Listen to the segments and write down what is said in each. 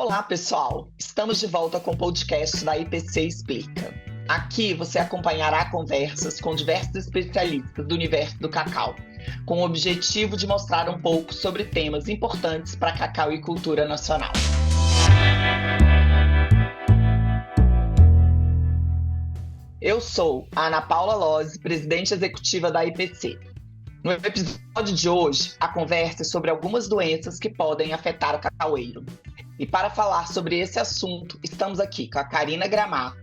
Olá, pessoal! Estamos de volta com o podcast da IPC Explica. Aqui você acompanhará conversas com diversos especialistas do universo do cacau, com o objetivo de mostrar um pouco sobre temas importantes para cacau e cultura nacional. Eu sou a Ana Paula Lozzi, presidente executiva da IPC. No episódio de hoje, a conversa é sobre algumas doenças que podem afetar o cacaueiro. E para falar sobre esse assunto, estamos aqui com a Karina Gramacho,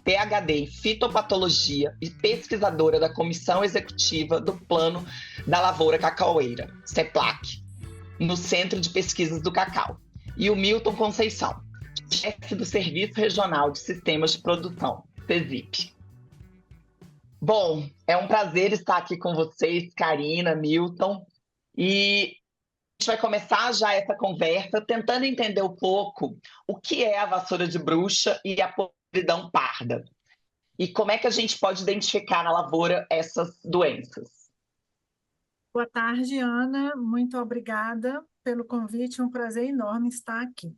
PhD em fitopatologia e pesquisadora da Comissão Executiva do Plano da Lavoura Cacaueira, CEPLAC, no Centro de Pesquisas do Cacau, e o Milton Conceição, chefe do Serviço Regional de Sistemas de Produção, SESIP. Bom, é um prazer estar aqui com vocês, Karina, Milton, e a gente vai começar já essa conversa tentando entender um pouco o que é a vassoura de bruxa e a podridão parda, e como é que a gente pode identificar na lavoura essas doenças. Boa tarde, Ana, muito obrigada pelo convite, é um prazer enorme estar aqui.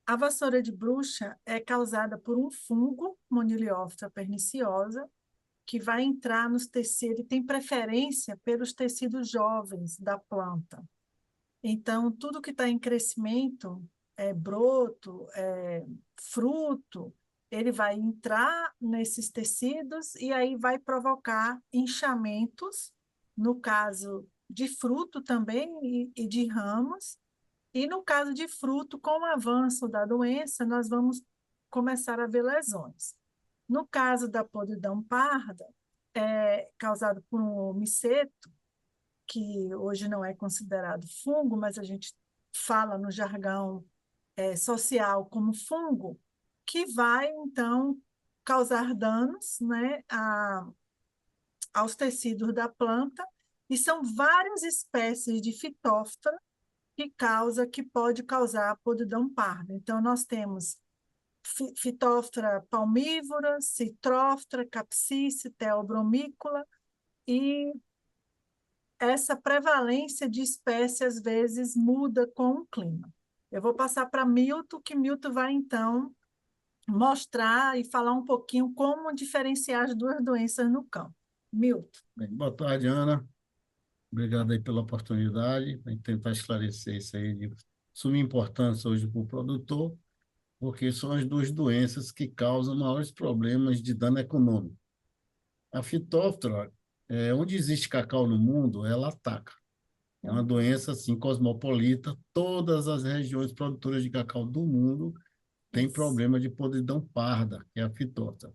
A vassoura de bruxa é causada por um fungo, Moniliófita perniciosa, que vai entrar nos tecidos e tem preferência pelos tecidos jovens da planta. Então, tudo que está em crescimento, broto, fruto, ele vai entrar nesses tecidos e aí vai provocar inchamentos, no caso de fruto também e de ramos. E no caso de fruto, com o avanço da doença, nós vamos começar a ver lesões. No caso da podridão parda, causado por um miceto, que hoje não é considerado fungo, mas a gente fala no jargão social como fungo, que vai, então, causar danos, né, aos tecidos da planta, e são várias espécies de fitóftora que pode causar a podridão parda. Então, nós temos Phytophthora palmívora, Citrófthora, Capsice, Theobromícola, e essa prevalência de espécie, às vezes, muda com o clima. Eu vou passar para Milton, que Milton vai, então, mostrar e falar um pouquinho como diferenciar as duas doenças no campo. Milton. Bem, boa tarde, Ana. Obrigado aí pela oportunidade, para tentar esclarecer isso aí de suma importância hoje para o produtor, porque são as duas doenças que causam maiores problemas de dano econômico. A fitóftora, onde existe cacau no mundo, ela ataca. É uma doença assim, cosmopolita, todas as regiões produtoras de cacau do mundo têm problema de podridão parda, que é a fitóftora.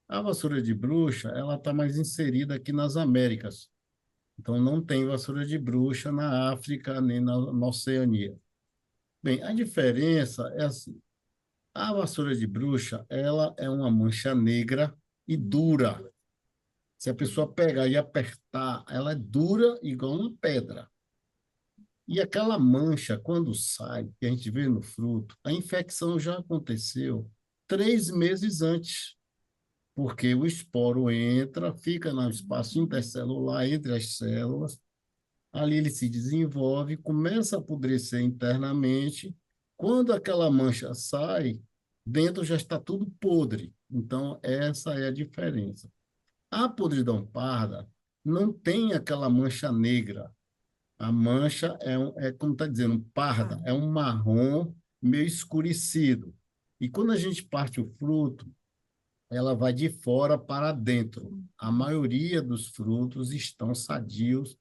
A vassoura de bruxa, ela está mais inserida aqui nas Américas. Então, não tem vassoura de bruxa na África nem na Oceania. Bem, a diferença é assim. A vassoura de bruxa, ela é uma mancha negra e dura. Se a pessoa pegar e apertar, ela é dura igual uma pedra. E aquela mancha, quando sai, que a gente vê no fruto, a infecção já aconteceu 3 meses antes, porque o esporo entra, fica no espaço intercelular entre as células, ali ele se desenvolve, começa a apodrecer internamente. Quando aquela mancha sai, dentro já está tudo podre. Então, essa é a diferença. A podridão parda não tem aquela mancha negra. A mancha como está dizendo, parda, é um marrom meio escurecido. E quando a gente parte o fruto, ela vai de fora para dentro. A maioria dos frutos estão sadios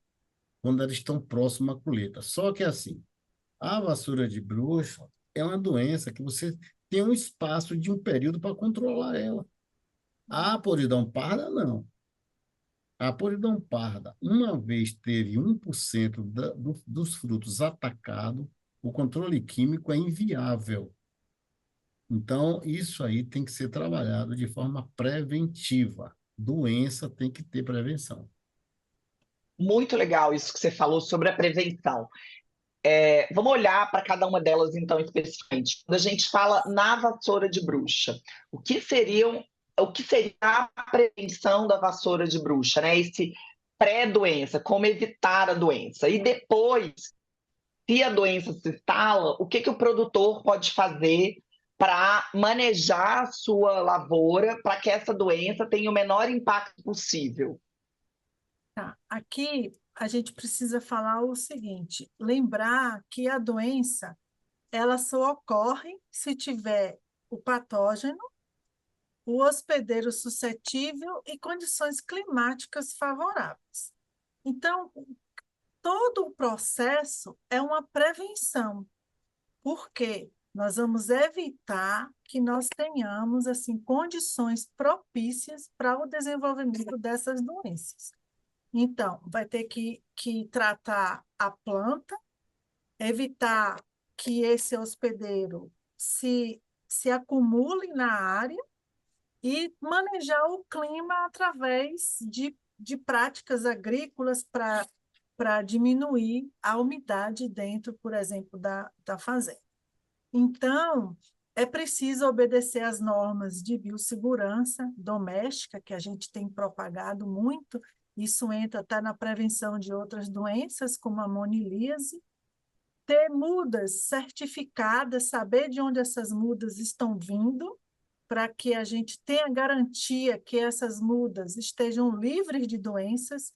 quando eles estão próximos à colheita. Só que assim, a vassoura de bruxa é uma doença que você tem um espaço de um período para controlar ela. A podridão parda, não. A podridão parda, uma vez teve 1% dos frutos atacados, o controle químico é inviável. Então, isso aí tem que ser trabalhado de forma preventiva. Doença tem que ter prevenção. Muito legal isso que você falou sobre a prevenção. Vamos olhar para cada uma delas, então, especificamente. Quando a gente fala na vassoura de bruxa, o que seria a prevenção da vassoura de bruxa, né? Esse pré-doença, como evitar a doença. E depois, se a doença se instala, o que o produtor pode fazer para manejar a sua lavoura para que essa doença tenha o menor impacto possível? Tá. Aqui a gente precisa falar o seguinte: lembrar que a doença ela só ocorre se tiver o patógeno, o hospedeiro suscetível e condições climáticas favoráveis. Então, todo o processo é uma prevenção, porque nós vamos evitar que nós tenhamos assim condições propícias para o desenvolvimento dessas doenças. Então, vai ter que tratar a planta, evitar que esse hospedeiro se acumule na área e manejar o clima através de práticas agrícolas para diminuir a umidade dentro, por exemplo, da fazenda. Então, é preciso obedecer às normas de biossegurança doméstica, que a gente tem propagado muito. Isso entra até na prevenção de outras doenças, como a monilíase. Ter mudas certificadas, saber de onde essas mudas estão vindo, para que a gente tenha garantia que essas mudas estejam livres de doenças,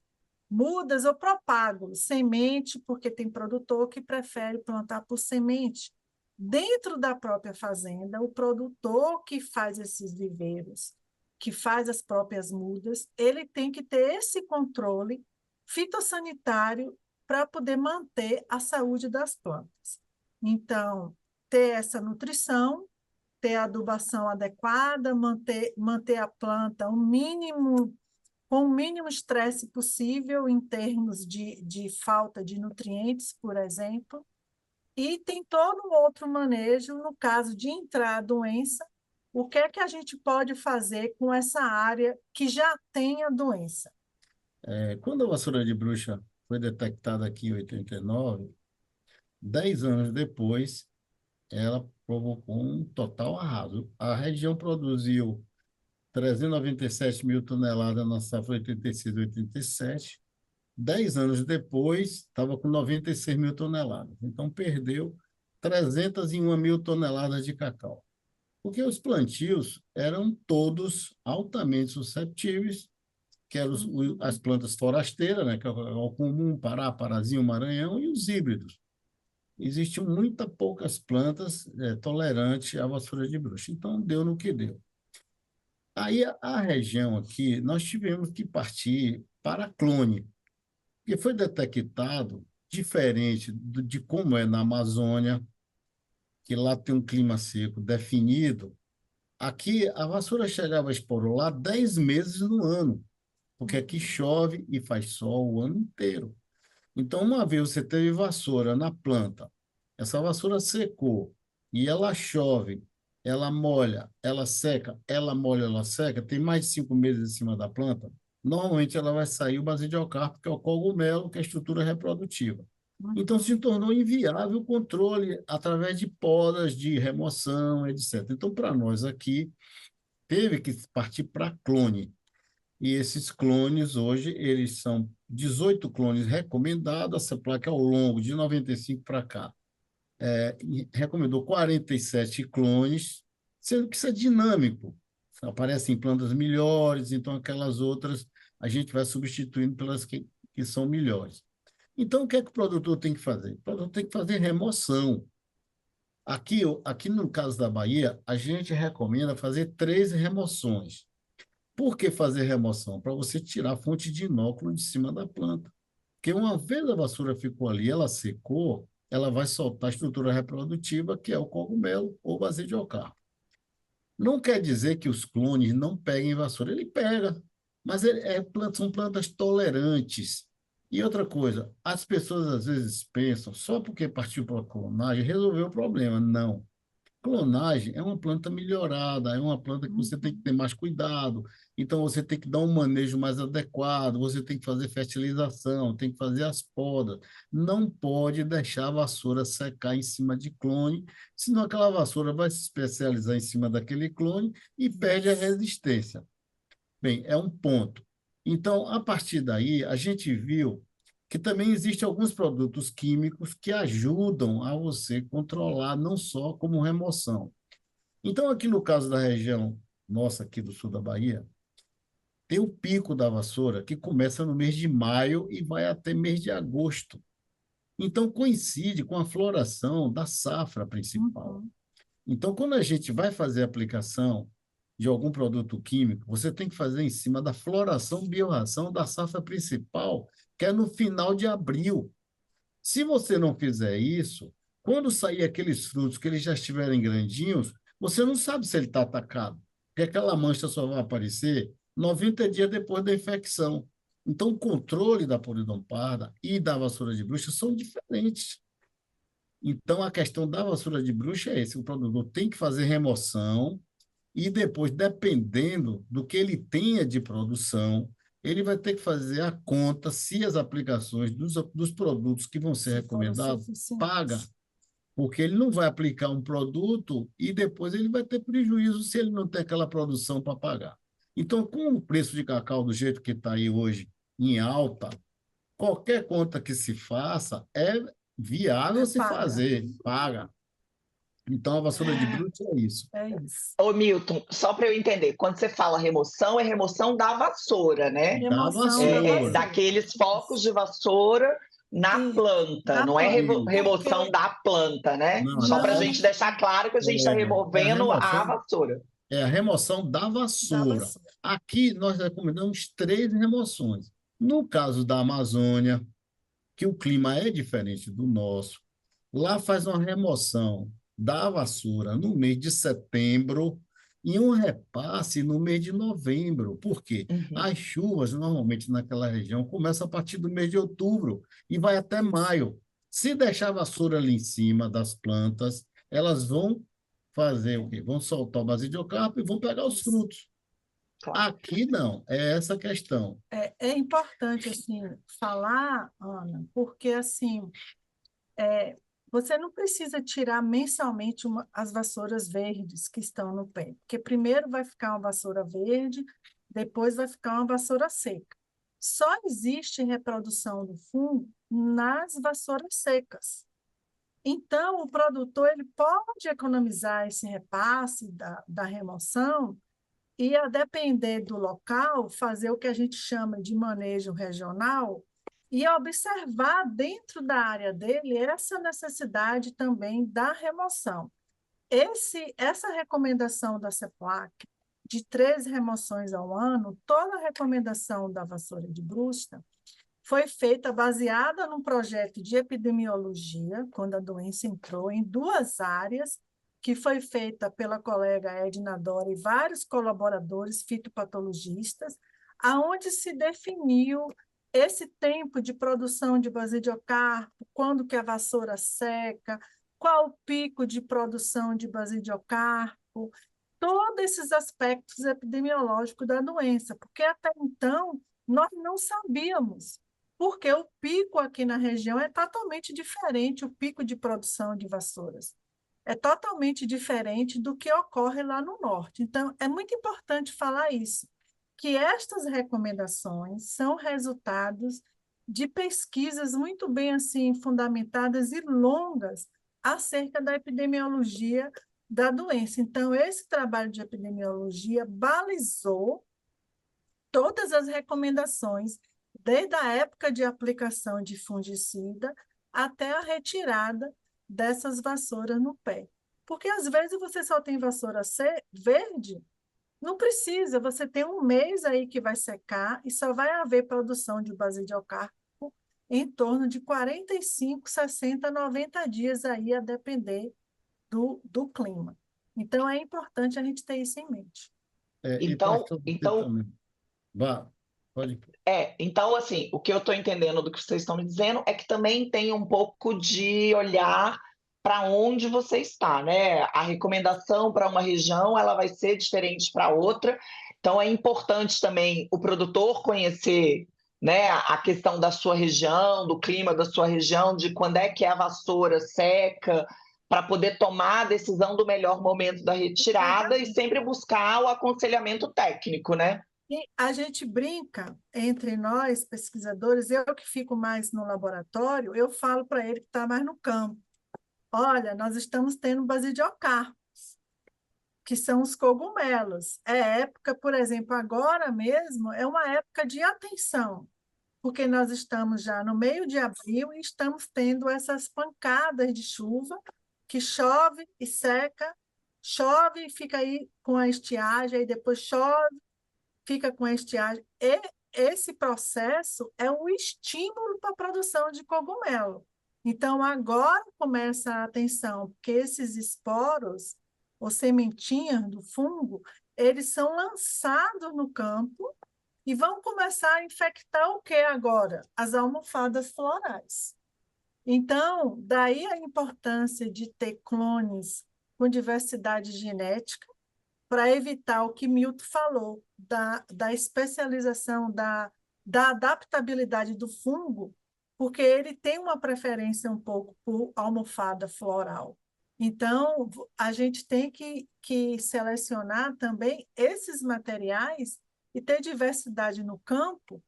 mudas ou propagam, semente, porque tem produtor que prefere plantar por semente. Dentro da própria fazenda, o produtor que faz esses viveiros, que faz as próprias mudas, ele tem que ter esse controle fitossanitário para poder manter a saúde das plantas. Então, ter essa nutrição, ter a adubação adequada, manter a planta com o mínimo estresse possível em termos de falta de nutrientes, por exemplo, e tem todo um outro manejo no caso de entrar a doença. O que é que a gente pode fazer com essa área que já tem a doença? Quando a vassoura de bruxa foi detectada aqui em 89, 10 anos depois, ela provocou um total arraso. A região produziu 397 mil toneladas na safra 86 e 87. 10 anos depois, estava com 96 mil toneladas. Então, perdeu 301 mil toneladas de cacau. Porque os plantios eram todos altamente susceptíveis, que eram as plantas forasteiras, né, que é o comum, Pará, Parazinho, Maranhão, e os híbridos. Existiam muito poucas plantas tolerantes à vassoura de bruxa. Então, deu no que deu. Aí, a região aqui, nós tivemos que partir para clone, porque foi detectado, diferente de como é na Amazônia, que lá tem um clima seco definido, aqui a vassoura chegava a esporular 10 meses no ano, porque aqui chove e faz sol o ano inteiro. Então, uma vez você teve vassoura na planta, essa vassoura secou e ela chove, ela molha, ela seca, ela molha, ela seca, tem mais de 5 meses em cima da planta, normalmente ela vai sair o basidiocarpo, que é o cogumelo, que é a estrutura reprodutiva. Então, se tornou inviável o controle através de podas, de remoção, etc. Então, para nós aqui, teve que partir para clone. E esses clones, hoje, eles são 18 clones recomendados. Essa placa, ao longo de 95 para cá, recomendou 47 clones, sendo que isso é dinâmico. Aparecem plantas melhores, então aquelas outras a gente vai substituindo pelas que são melhores. Então, o que é que o produtor tem que fazer? O produtor tem que fazer remoção. Aqui no caso da Bahia, a gente recomenda fazer 3 remoções. Por que fazer remoção? Para você tirar a fonte de inóculo de cima da planta. Porque uma vez a vassoura ficou ali, ela secou, ela vai soltar a estrutura reprodutiva, que é o cogumelo ou basidiocarpo. Não quer dizer que os clones não peguem vassoura. Ele pega, mas são plantas tolerantes. E outra coisa, as pessoas às vezes pensam, só porque partiu para a clonagem, resolveu o problema. Não. Clonagem é uma planta melhorada, é uma planta que você tem que ter mais cuidado, então você tem que dar um manejo mais adequado, você tem que fazer fertilização, tem que fazer as podas, não pode deixar a vassoura secar em cima de clone, senão aquela vassoura vai se especializar em cima daquele clone e perde a resistência. Bem, é um ponto. Então, a partir daí, a gente viu que também existem alguns produtos químicos que ajudam a você controlar não só como remoção. Então, aqui no caso da região nossa, aqui do sul da Bahia, tem o pico da vassoura, que começa no mês de maio e vai até mês de agosto. Então, coincide com a floração da safra principal. Uhum. Então, quando a gente vai fazer a aplicação de algum produto químico, você tem que fazer em cima da floração biorração da safra principal, que é no final de abril. Se você não fizer isso, quando sair aqueles frutos que eles já estiverem grandinhos, você não sabe se ele está atacado, porque aquela mancha só vai aparecer 90 dias depois da infecção. Então, o controle da Polidom parda e da vassoura de bruxa são diferentes. Então, a questão da vassoura de bruxa é esse: o produtor tem que fazer remoção e depois, dependendo do que ele tenha de produção, ele vai ter que fazer a conta se as aplicações dos produtos que vão ser Se foram recomendados paga, suficientes. porque ele não vai aplicar um produto e depois ele vai ter prejuízo se ele não tem aquela produção para pagar. Então, com o preço de cacau do jeito que está aí hoje, em alta, qualquer conta que se faça é viável se Paga. fazer, paga. Então, a vassoura de bruxa é isso. É isso. Ô, Milton, só para eu entender, quando você fala remoção, é remoção da vassoura, né? Remoção da vassoura. vassoura. Daqueles focos de vassoura na Isso, planta, da não é planta. remoção Porque da planta, né? Não, Só para a não gente deixar claro que a gente está é a removendo a remoção, vassoura. é a remoção da da vassoura. vassoura. Aqui nós recomendamos 3 remoções. No caso da Amazônia, que o clima é diferente do nosso, lá faz uma remoção da vassoura no mês de setembro e um repasse no mês de novembro. Por quê? Uhum. As chuvas, normalmente, naquela região, começam a partir do mês de outubro e vai até maio. Se deixar a vassoura ali em cima das plantas, elas vão fazer o quê? Vão soltar o basidiocarpo e vão pegar os frutos. Claro. Aqui não, é essa a questão. É importante assim falar, Ana, porque assim você não precisa tirar mensalmente as vassouras verdes que estão no pé, porque primeiro vai ficar uma vassoura verde, depois vai ficar uma vassoura seca. Só existe reprodução do fungo nas vassouras secas. Então, o produtor ele pode economizar esse repasse da remoção e, a depender do local, fazer o que a gente chama de manejo regional e observar dentro da área dele essa necessidade também da remoção. Essa recomendação da CEPLAC de 3 remoções ao ano, toda a recomendação da vassoura de bruxa foi feita baseada num projeto de epidemiologia, quando a doença entrou em 2 áreas, que foi feita pela colega Edna Dora e vários colaboradores fitopatologistas, aonde se definiu esse tempo de produção de basidiocarpo, quando que a vassoura seca, qual o pico de produção de basidiocarpo, todos esses aspectos epidemiológicos da doença, porque até então nós não sabíamos, porque o pico aqui na região é totalmente diferente, o pico de produção de vassouras é totalmente diferente do que ocorre lá no norte. Então, é muito importante falar isso, que estas recomendações são resultados de pesquisas muito bem assim fundamentadas e longas acerca da epidemiologia da doença. Então, esse trabalho de epidemiologia balizou todas as recomendações, desde a época de aplicação de fungicida até a retirada dessas vassouras no pé. Porque, às vezes, você só tem vassoura verde, não precisa, você tem um mês aí que vai secar e só vai haver produção de basidiocarpo em torno de 45, 60, 90 dias aí, a depender do clima. Então, é importante a gente ter isso em mente. E pastor, você também. Vá, pode. Então, assim, o que eu estou entendendo do que vocês estão me dizendo é que também tem um pouco de olhar para onde você está, né? A recomendação para uma região ela vai ser diferente para outra, então é importante também o produtor conhecer, né, a questão da sua região, do clima da sua região, de quando é que é a vassoura seca, para poder tomar a decisão do melhor momento da retirada e sempre buscar o aconselhamento técnico, né? E a gente brinca entre nós, pesquisadores, eu que fico mais no laboratório, eu falo para ele que está mais no campo. Olha, nós estamos tendo basidiocarpos, que são os cogumelos. É época, por exemplo, agora mesmo, é uma época de atenção, porque nós estamos já no meio de abril e estamos tendo essas pancadas de chuva, que chove e seca, chove e fica aí com a estiagem, aí depois chove, fica com a estiagem. E esse processo é um estímulo para a produção de cogumelo. Então, agora começa a atenção, porque esses esporos, ou sementinhas do fungo, eles são lançados no campo e vão começar a infectar o que agora? As almofadas florais. Então, daí a importância de ter clones com diversidade genética, para evitar o que Milton falou, da especialização, da adaptabilidade do fungo, porque ele tem uma preferência um pouco por almofada floral. Então, a gente tem que selecionar também esses materiais e ter diversidade no campo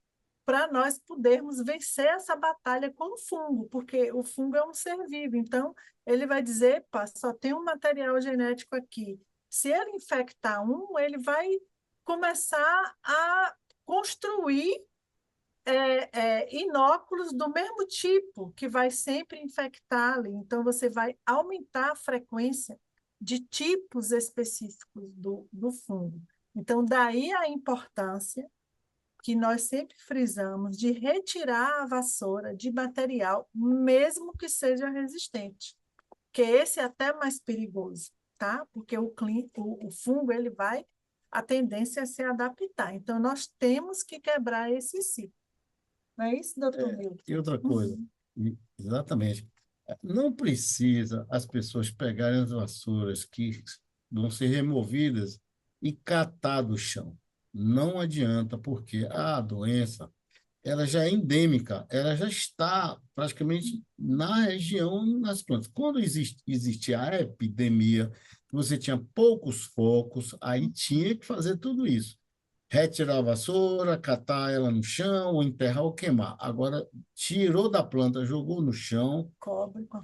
para nós podermos vencer essa batalha com o fungo, porque o fungo é um ser vivo, então ele vai dizer, pá, só tem um material genético aqui. Se ele infectar um, ele vai começar a construir inóculos do mesmo tipo, que vai sempre infectá-lo. Então, você vai aumentar a frequência de tipos específicos do fungo. Então, daí a importância que nós sempre frisamos de retirar a vassoura de material, mesmo que seja resistente, que esse é até mais perigoso, tá? Porque o fungo ele vai, a tendência é se adaptar. Então, nós temos que quebrar esse ciclo. Não é isso, doutor Milton? E outra coisa, exatamente, não precisa as pessoas pegarem as vassouras que vão ser removidas e catar do chão. Não adianta, porque a doença ela já é endêmica, ela já está praticamente na região, nas plantas. Quando existe a epidemia, você tinha poucos focos, aí tinha que fazer tudo isso. Retirar a vassoura, catar ela no chão, ou enterrar ou queimar. Agora, tirou da planta, jogou no chão,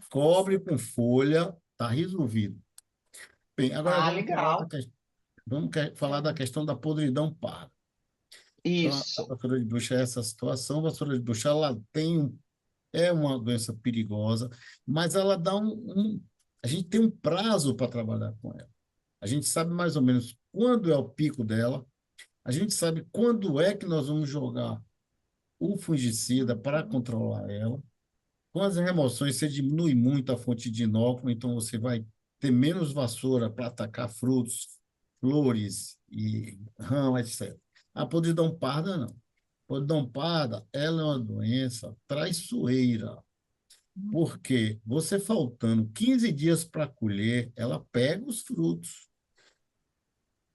cobre com folha, está resolvido. Bem, agora Ah, vamos falar legal. falar da questão da podridão parda. Então, a Isso. vassoura de bruxa é essa situação. A vassoura de bruxa ela é uma doença perigosa, mas ela dá a gente tem um prazo para trabalhar com ela. A gente sabe mais ou menos quando é o pico dela, a gente sabe quando é que nós vamos jogar o fungicida para controlar ela. Com as remoções, você diminui muito a fonte de inóculo, então você vai ter menos vassoura para atacar frutos, flores e rã, etc. A podridão parda, não. Podridão parda, ela é uma doença traiçoeira, porque você faltando 15 dias para colher, ela pega os frutos.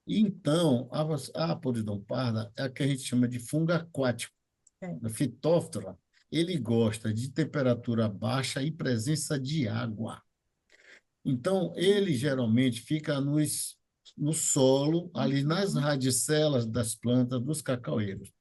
Então, a podridão parda é a que a gente chama de fungo aquático. A Phytophthora, ele gosta de temperatura baixa e presença de água. Então, ele geralmente fica no solo, ali nas radicelas das plantas dos cacaueiros.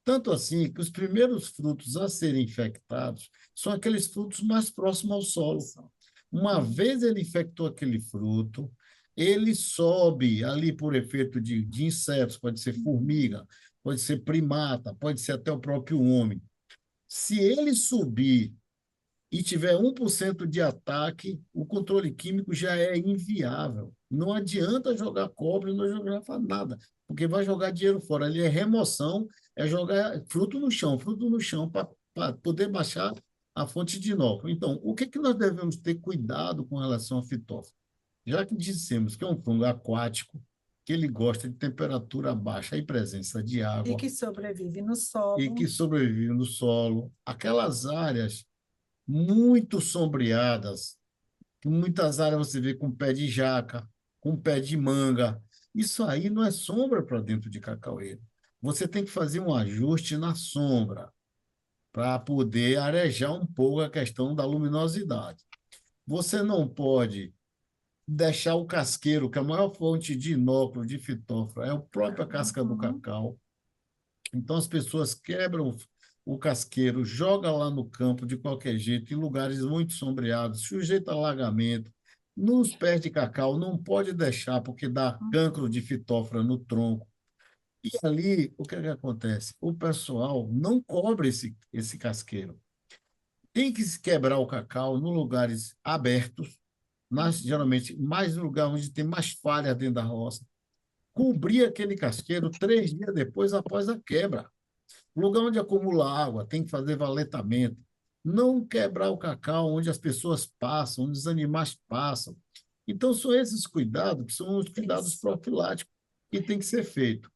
Tanto assim que os primeiros frutos a serem infectados são aqueles frutos mais próximos ao solo. Uma vez ele infectou aquele fruto, ele sobe ali por efeito de insetos, pode ser formiga, pode ser primata, pode ser até o próprio homem. Se ele subir e tiver 1% de ataque, o controle químico já é inviável. Não adianta jogar cobre, não jogar nada, porque vai jogar dinheiro fora. Ali é remoção, é jogar fruto no chão para poder baixar a fonte de inóculo. Então, o que, que nós devemos ter cuidado com relação ao fitófilo? Já que dissemos que é um fungo aquático, que ele gosta de temperatura baixa e presença de E água, que sobrevive no solo. e que sobrevive no solo, aquelas áreas muito sombreadas, que muitas áreas você vê com pé de jaca, com pé de manga. Isso aí não é sombra para dentro de cacaueiro. Você tem que fazer um ajuste na sombra para poder arejar um pouco a questão da luminosidade. Você não pode deixar o casqueiro, que é a maior fonte de inóculo de fitófora, é a própria casca do cacau. Então, as pessoas quebram o casqueiro, joga lá no campo de qualquer jeito, em lugares muito sombreados, sujeito a alagamento. Nos pés de cacau, não pode deixar, porque dá cancro de fitófora no tronco. E ali, o que é que acontece? O pessoal não cobre esse casqueiro. Tem que se quebrar o cacau em lugares abertos, geralmente mais no lugar onde tem mais falha dentro da roça. Cobrir aquele casqueiro 3 dias depois, após a quebra. Lugar onde acumula água, tem que fazer valetamento. Não quebrar o cacau onde as pessoas passam, onde os animais passam. Então, são esses cuidados que são os cuidados profiláticos que tem que ser feito.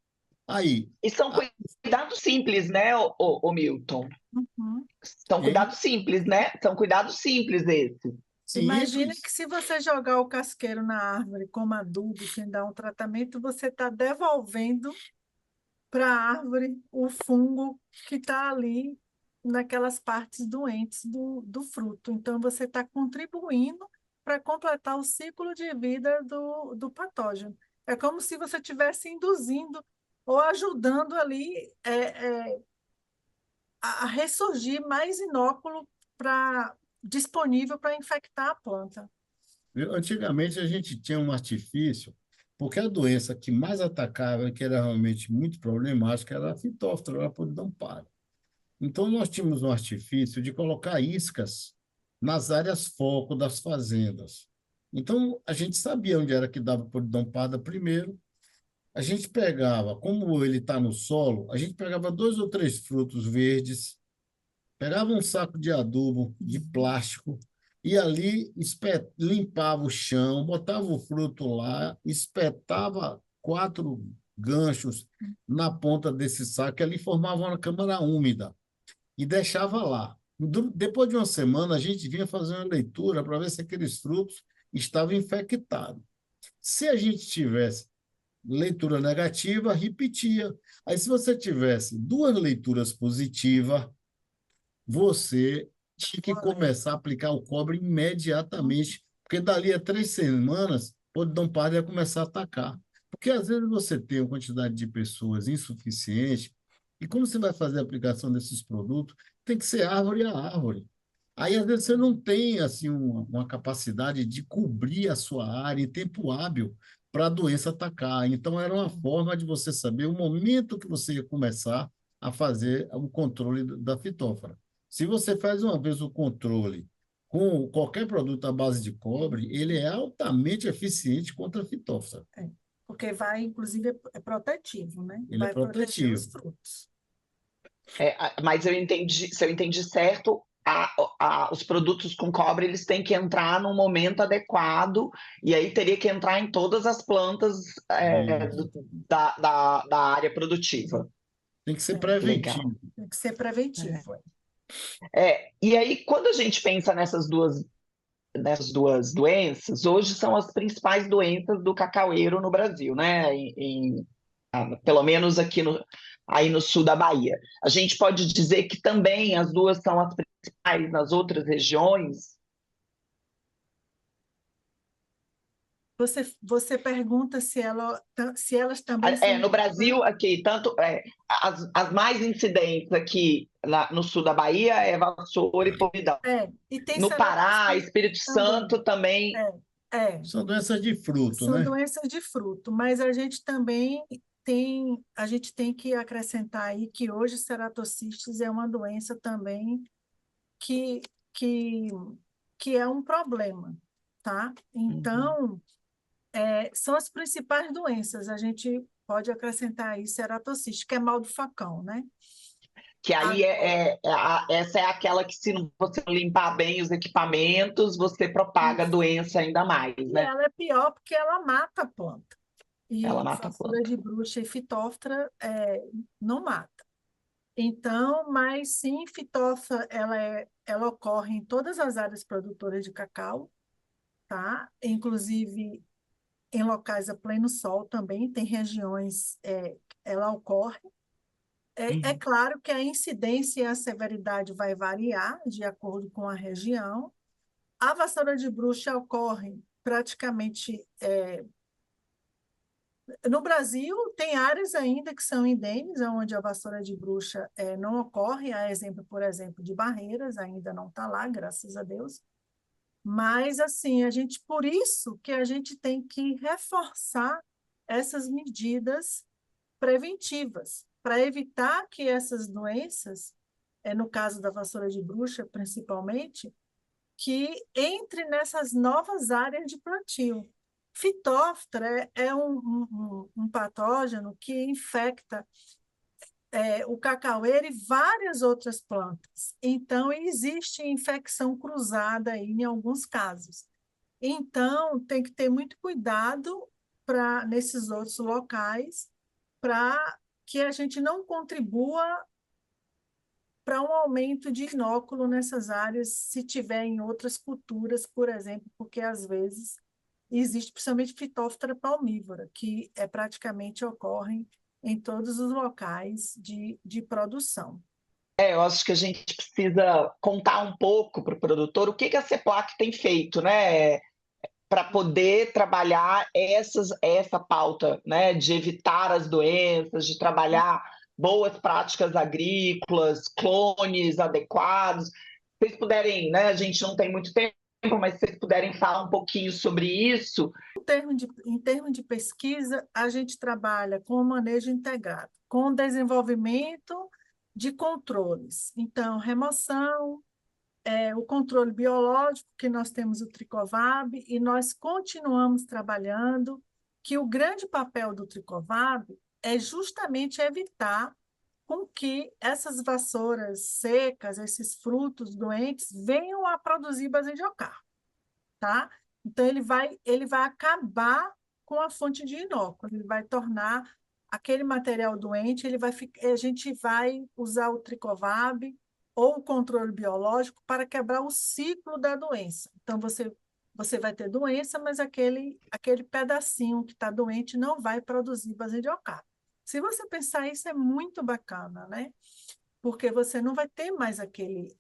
Aí, E são cuidados simples, né, ô Milton? Uhum. São cuidados simples, né? São cuidados simples esses. Imagina que simples, se você jogar o casqueiro na árvore como adubo, sem dar um tratamento, você está devolvendo para a árvore o fungo que está ali naquelas partes doentes do fruto. Então, você está contribuindo para completar o ciclo de vida do patógeno. É como se você estivesse induzindo ou ajudando ali a ressurgir mais inóculo disponível para infectar a planta. antigamente a gente tinha um artifício, porque a doença que mais atacava, que era realmente muito problemática, era a fitóftora, era a podridão palha. Então, nós tínhamos um artifício de colocar iscas nas áreas foco das fazendas. Então, a gente sabia onde era que dava podridão parda primeiro. A gente pegava, como ele está no solo, a gente pegava 2 ou 3 frutos verdes, pegava um saco de adubo de plástico e ali limpava o chão, botava o fruto lá, espetava 4 ganchos na ponta desse saco, e ali formava uma câmara úmida e deixava lá. Depois de uma semana, a gente vinha fazer uma leitura para ver se aqueles frutos estavam infectados. Se a gente tivesse leitura negativa, repetia. Aí, se você tivesse 2 leituras positivas, você tinha que começar a aplicar o cobre imediatamente, porque dali a 3 semanas, o podridão parda ia começar a atacar. Porque às vezes você tem uma quantidade de pessoas insuficiente, e como você vai fazer a aplicação desses produtos, tem que ser árvore a árvore. Aí, às vezes, você não tem assim, uma capacidade de cobrir a sua área em tempo hábil para a doença atacar. Então, era uma forma de você saber o momento que você ia começar a fazer o controle da fitófora. Se você faz uma vez o controle com qualquer produto à base de cobre, ele é altamente eficiente contra a fitófora. Porque vai, inclusive, é protetivo, né? Ele é Vai proteger os protetivo. frutos. Mas se eu entendi certo, os produtos com cobre eles têm que entrar no momento adequado, e aí teria que entrar em todas as plantas Isso. da área produtiva. Tem que ser Legal. preventivo. Tem que ser preventivo. E aí, quando a gente pensa nessas duas doenças, hoje são as principais doenças do cacaueiro no Brasil, né? Pelo menos aqui aí no sul da Bahia. A gente pode dizer que também as duas são as principais nas outras regiões. Você pergunta se elas também são No importantes. Brasil, aqui, tanto as mais incidentes aqui no sul da Bahia é vassoura e podridão. E tem No Pará, ceratocísticas Espírito também. Santo também. São doenças de fruto, São né? doenças de fruto, mas a gente tem que acrescentar aí que hoje ceratocystis é uma doença também que, que, que é um problema, tá? Uhum. Então, são as principais doenças. A gente pode acrescentar aí ceratocystis, que é mal do facão, né? Que aí essa é aquela que, se você não limpar bem os equipamentos, você propaga a doença ainda mais, E né? ela é pior porque ela mata a planta. Ela E mata a vassoura planta. de bruxa e fitóftora não mata. Então, mas sim, fitóftora, ela ocorre em todas as áreas produtoras de cacau, tá? Inclusive em locais a pleno sol também, tem regiões, ela ocorre. É Uhum. claro que a incidência e a severidade vai variar de acordo com a região. A vassoura de bruxa ocorre praticamente No Brasil, tem áreas ainda que são indêneas, onde a vassoura de bruxa não ocorre, a exemplo, por exemplo, de Barreiras, ainda não está lá, graças a Deus. Mas, assim, por isso que a gente tem que reforçar essas medidas preventivas, para evitar que essas doenças, no caso da vassoura de bruxa, principalmente, que entre nessas novas áreas de plantio. Fitóftora é um patógeno que infecta o cacaueiro e várias outras plantas. Então, existe infecção cruzada aí em alguns casos. Então, tem que ter muito cuidado nesses outros locais para que a gente não contribua para um aumento de inóculo nessas áreas, se tiver em outras culturas, por exemplo, porque às vezes existe principalmente Phytophthora palmívora, que praticamente ocorre em todos os locais de produção. Eu acho que a gente precisa contar um pouco para o produtor o que a CEPLAC tem feito, né, para poder trabalhar essa pauta, né, de evitar as doenças, de trabalhar boas práticas agrícolas, clones adequados. Se vocês puderem, né, a gente não tem muito tempo, mas se vocês puderem falar um pouquinho sobre isso. Em termos de pesquisa, a gente trabalha com o manejo integrado, com o desenvolvimento de controles. Então, remoção, o controle biológico, que nós temos o Tricovab, e nós continuamos trabalhando, que o grande papel do Tricovab é justamente evitar com que essas vassouras secas, esses frutos doentes, venham a produzir basendiocarpo, tá? Então, ele vai acabar com a fonte de inóculo, ele vai tornar aquele material doente, a gente vai usar o Tricovab ou o controle biológico para quebrar o ciclo da doença. Então, você vai ter doença, mas aquele pedacinho que está doente não vai produzir basendiocarpo. Se você pensar isso, é muito bacana, né? Porque você não vai ter mais aquele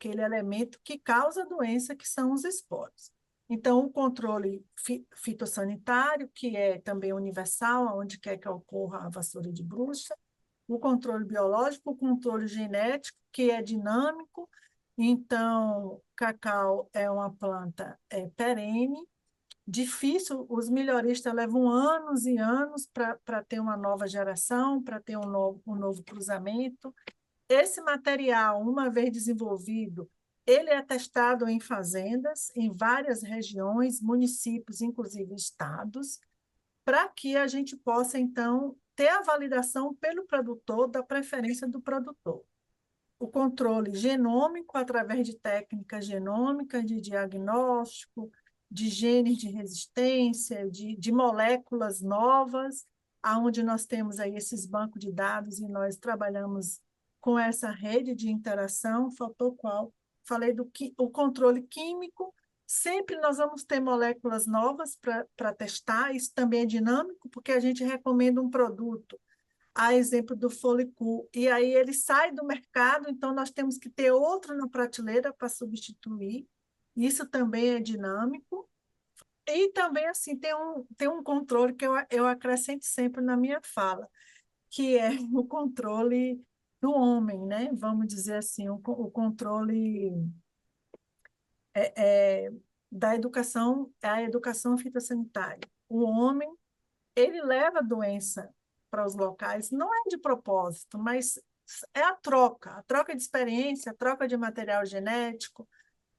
elemento que causa a doença, que são os esporos. Então, o controle fitossanitário, que é também universal, onde quer que ocorra a vassoura de bruxa, o controle biológico, o controle genético, que é dinâmico. Então, cacau é uma planta perene, difícil, os melhoristas levam anos e anos para ter uma nova geração, para ter um novo cruzamento. Esse material, uma vez desenvolvido, ele é testado em fazendas, em várias regiões, municípios, inclusive estados, para que a gente possa, então, ter a validação pelo produtor da preferência do produtor. O controle genômico, através de técnicas genômicas de diagnóstico, de genes de resistência, de moléculas novas, aonde nós temos aí esses bancos de dados e nós trabalhamos com essa rede de interação, faltou qual? Falei o controle químico, sempre nós vamos ter moléculas novas para testar, isso também é dinâmico, porque a gente recomenda um produto, a exemplo do Folicul, e aí ele sai do mercado, então nós temos que ter outro na prateleira para substituir, isso também é dinâmico. E também assim tem um controle que eu acrescento sempre na minha fala, que é o controle do homem, né? Vamos dizer assim, o controle da educação, a educação fitossanitária. O homem, ele leva a doença para os locais, não é de propósito, mas é a troca de experiência, a troca de material genético,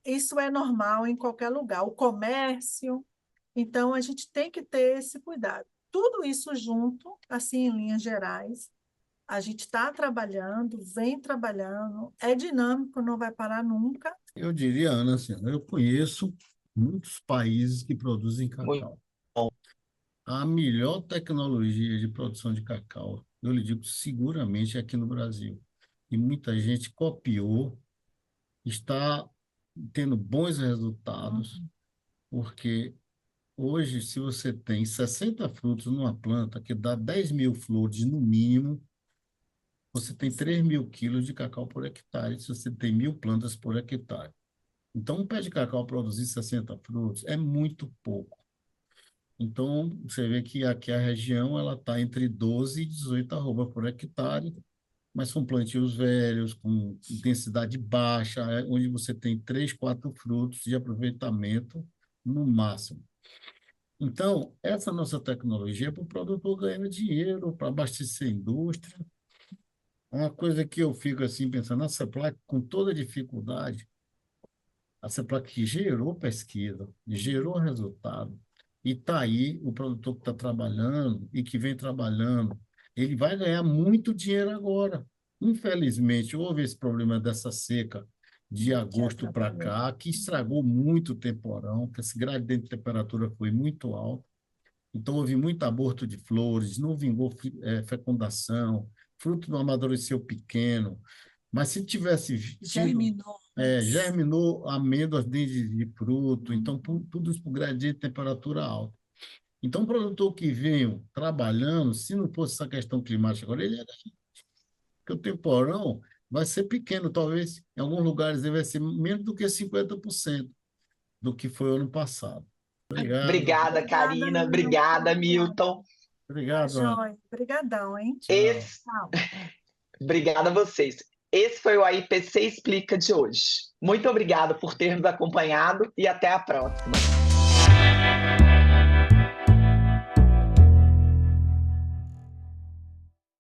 isso é normal em qualquer lugar. O comércio, então a gente tem que ter esse cuidado. Tudo isso junto, assim, em linhas gerais, a gente está trabalhando, vem trabalhando, é dinâmico, não vai parar nunca. Eu diria, Ana, assim, eu conheço muitos países que produzem cacau. A melhor tecnologia de produção de cacau, eu lhe digo seguramente, é aqui no Brasil. E muita gente copiou, está tendo bons resultados, porque hoje, se você tem 60 frutos numa planta, que dá 10.000 flores no mínimo, você tem 3.000 quilos de cacau por hectare, se você tem 1.000 plantas por hectare. Então, um pé de cacau produzir 60 frutos é muito pouco. Então, você vê que aqui a região ela está entre 12 e 18 arroba por hectare, mas são plantios velhos, com densidade baixa, onde você tem 3, 4 frutos de aproveitamento no máximo. Então, essa nossa tecnologia é para o produtor ganhar dinheiro, para abastecer a indústria. Uma coisa que eu fico assim pensando, a CEPLAC, com toda dificuldade, a CEPLAC gerou pesquisa, gerou resultado, e está aí o produtor que está trabalhando e que vem trabalhando, ele vai ganhar muito dinheiro agora. Infelizmente, houve esse problema dessa seca de agosto para cá, que estragou muito o temporão, que esse gradiente de temperatura foi muito alto. Então, houve muito aborto de flores, não vingou fecundação, fruto não amadureceu pequeno. Mas se tivesse Germinou. germinou amêndoas de fruto, então tudo isso por gradiente de temperatura alta. Então, o produtor que veio trabalhando, se não fosse essa questão climática agora, ele era porque o temporão vai ser pequeno, talvez em alguns lugares ele vai ser menos do que 50% do que foi o ano passado. Obrigado. Obrigada, Karina. Obrigada, Milton. Obrigado, Ana. Joia. Obrigadão, hein? Tchau. Obrigada a vocês. Esse foi o AIPC Explica de hoje. Muito obrigada por ter nos acompanhado e até a próxima.